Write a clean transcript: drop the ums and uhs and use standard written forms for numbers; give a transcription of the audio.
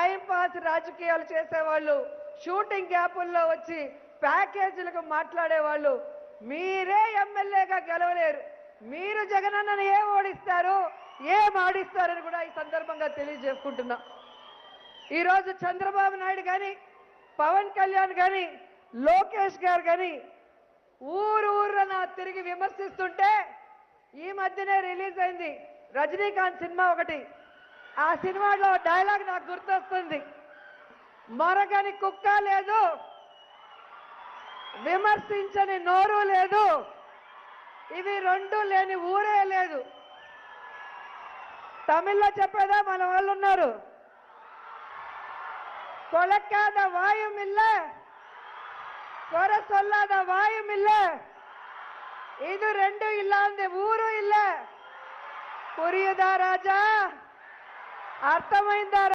Time pass రాజకీయాలు చేసేవాళ్ళు, shooting గ్యాపుల్లో వచ్చి ప్యాకేజీలకు మాట్లాడేవాళ్ళు. మీరే ఎమ్మెల్యేగా గెలవలేరు. మీరు జగనన్నను ఏం ఓడిస్తారు, ఏం ఆడిస్తారని కూడా ఈ సందర్భంగా తెలియజేసుకుంటున్నా. ఈరోజు చంద్రబాబు నాయుడు కానీ, పవన్ కళ్యాణ్ కానీ, లోకేష్ గారు కానీ ఊరూరున తిరిగి విమర్శిస్తుంటే, ఈ మధ్యనే రిలీజ్ అయింది రజనీకాంత్ సినిమా ఒకటి. ఆ సినిమాలో డైలాగ్ నాకు గుర్తొస్తుంది, మొరగని కుక్క లేదు, విమర్శించని నోరు లేదు, ఇవి రెండు లేని ఊరే లేదు. తమిళ్లో చెప్పేదా మన వాళ్ళు ఉన్నారు, కొలక్కాద వాయుం இல்ல, குறை சொல்லாத வாயும் இல்ல, இது ரெண்டும் இல்லாத ஊரும் இல்ல. புரியுதா ராஜா? అర్థమైందా?